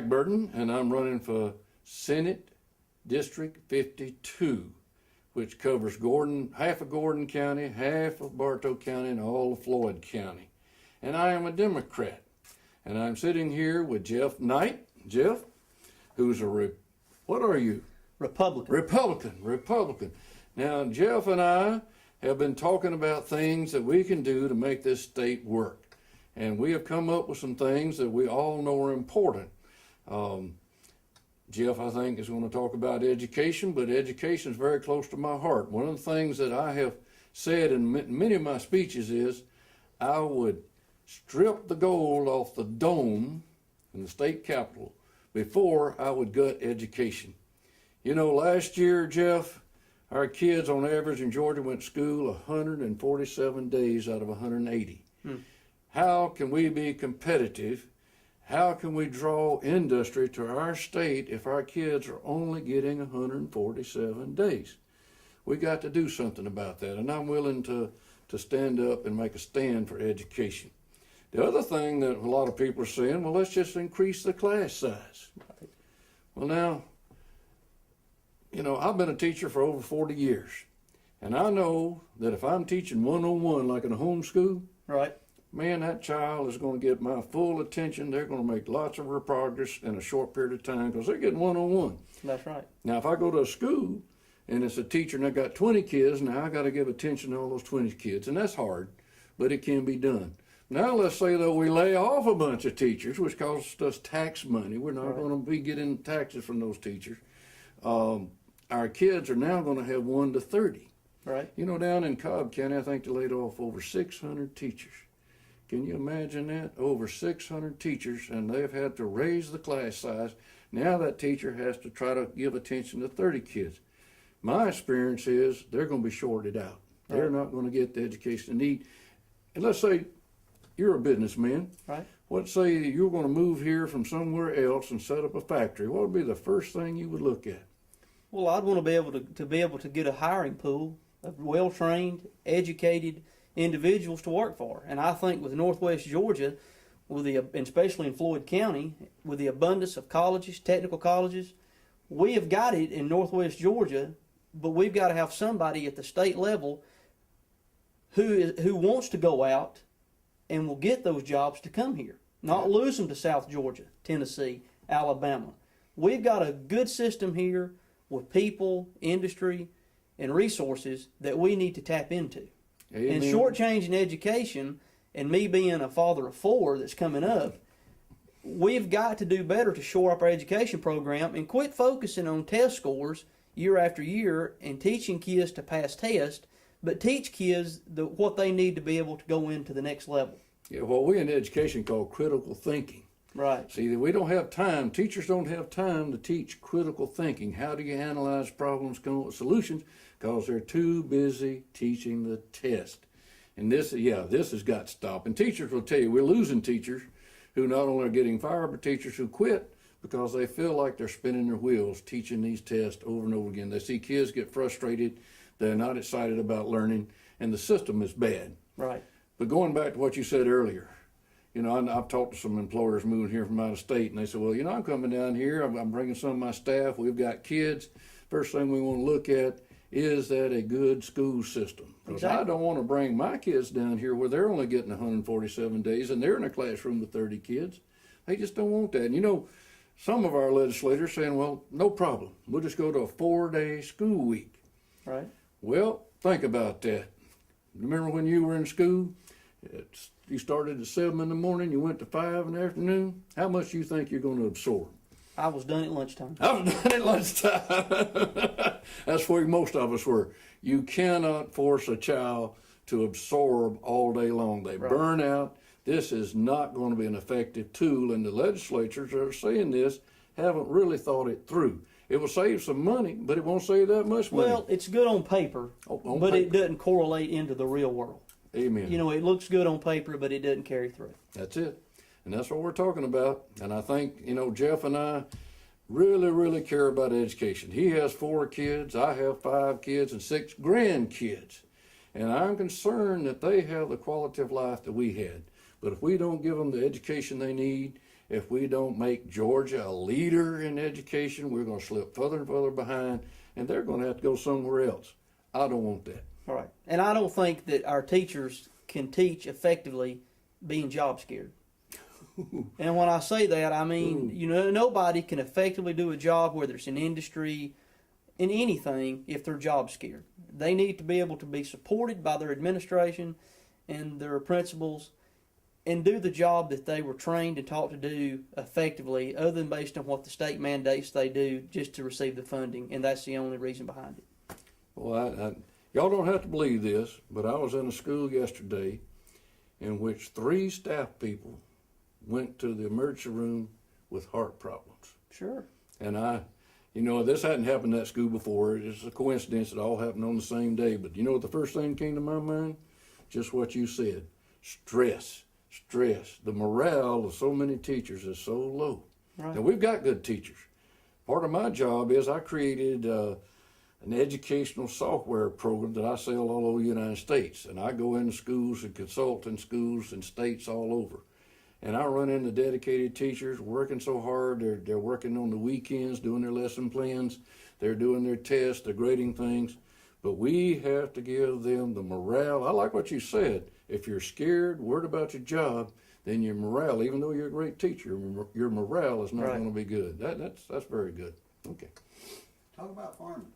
Mike Burton, and I'm running for Senate District 52, which covers half of Gordon County, half of Bartow County, and all of Floyd County. And I am a Democrat. And I'm sitting here with Jeff Knight. Jeff, who's what are you? Republican. Now, Jeff and I have been talking about things that we can do to make this state work. And we have come up with some things that we all know are important. Jeff, I think, is going to talk about education, but education is very close to my heart. One of the things that I have said in many of my speeches is I would strip the gold off the dome in the state capitol before I would gut education. You know, last year, Jeff, our kids on average in Georgia went to school 147 days out of 180. How can we be competitive? How can we draw industry to our state if our kids are only getting 147 days? We got to do something about that, and I'm willing to stand up and make a stand for education. The other thing that a lot of people are saying, well, let's just increase the class size. Well, now, you know, I've been a teacher for over 40 years, and I know that if I'm teaching one-on-one like in a homeschool, right, man, that child is going to get my full attention. They're going to make lots of progress in a short period of time because they're getting one-on-one. That's right. Now, if I go to a school and it's a teacher and I got 20 kids, now I got to give attention to all those 20 kids, and that's hard, but it can be done. Now, let's say, though, we lay off a bunch of teachers, which costs us tax money. We're not going to be getting taxes from those teachers. Our kids are now going to have 1 to 30. Right. You know, down in Cobb County, I think they laid off over 600 teachers. Can you imagine that? Over 600 teachers, and they've had to raise the class size. Now that teacher has to try to give attention to 30 kids. My experience is they're going to be shorted out. They're not going to get the education they need. And let's say you're a businessman. Right. Let's say you're going to move here from somewhere else and set up a factory. What would be the first thing you would look at? Well, I'd want to be able to get a hiring pool of well-trained, educated individuals to work for. And I think with Northwest Georgia, and especially in Floyd County, with the abundance of colleges, technical colleges, we have got it in Northwest Georgia, but we've got to have somebody at the state level who wants to go out and will get those jobs to come here, not lose them to South Georgia, Tennessee, Alabama. We've got a good system here with people, industry, and resources that we need to tap into. Amen. And shortchanging education, and me being a father of 4 that's coming up, we've got to do better to shore up our education program and quit focusing on test scores year after year and teaching kids to pass tests, but teach kids what they need to be able to go into the next level. Yeah, what we in education call critical thinking. Right. See, we don't have time. Teachers don't have time to teach critical thinking. How do you analyze problems, come up with solutions? Because they're too busy teaching the test. And this has got to stop. And teachers will tell you, we're losing teachers who not only are getting fired, but teachers who quit because they feel like they're spinning their wheels teaching these tests over and over again. They see kids get frustrated. They're not excited about learning, and the system is bad. Right. But going back to what you said earlier, you know, I've talked to some employers moving here from out of state, and they said, well, you know, I'm coming down here. I'm bringing some of my staff. We've got kids. First thing we want to look at, is that a good school system? Because I don't want to bring my kids down here where they're only getting 147 days, and they're in a classroom with 30 kids. They just don't want that. And, you know, some of our legislators are saying, well, no problem. We'll just go to a 4-day school week. Right. Well, think about that. Remember when you were in school? You started at 7 in the morning, you went to 5 in the afternoon. How much do you think you're going to absorb? I was done at lunchtime. I was done at lunchtime. That's where most of us were. You cannot force a child to absorb all day long. They burn out. This is not going to be an effective tool, and the legislatures that are saying this haven't really thought it through. It will save some money, but it won't save that much money. Well, it's good on paper, but it doesn't correlate into the real world. Amen. You know, it looks good on paper, but it doesn't carry through. That's it. And that's what we're talking about. And I think, you know, Jeff and I really, really care about education. He has 4 kids. I have 5 kids and 6 grandkids. And I'm concerned that they have the quality of life that we had. But if we don't give them the education they need, if we don't make Georgia a leader in education, we're going to slip further and further behind, and they're going to have to go somewhere else. I don't want that. All right. And I don't think that our teachers can teach effectively being job scared. And when I say that, I mean, you know, nobody can effectively do a job, whether it's in industry, in anything, if they're job scared. They need to be able to be supported by their administration and their principals and do the job that they were trained and taught to do effectively, other than based on what the state mandates they do just to receive the funding. And that's the only reason behind it. Well, y'all don't have to believe this, but I was in a school yesterday in which 3 staff people went to the emergency room with heart problems. Sure. And this hadn't happened at that school before. It's a coincidence. It all happened on the same day. But you know what the first thing came to my mind? Just what you said. Stress. The morale of so many teachers is so low. Right. Now, we've got good teachers. Part of my job is I created an educational software program that I sell all over the United States. And I go into schools and consult in schools and states all over. And I run into dedicated teachers working so hard. They're working on the weekends, doing their lesson plans. They're doing their tests, they're grading things. But we have to give them the morale. I like what you said. If you're scared, worried about your job, then your morale, even though you're a great teacher, your morale is not Right. going to be good. That's very good. Okay. Talk about farming.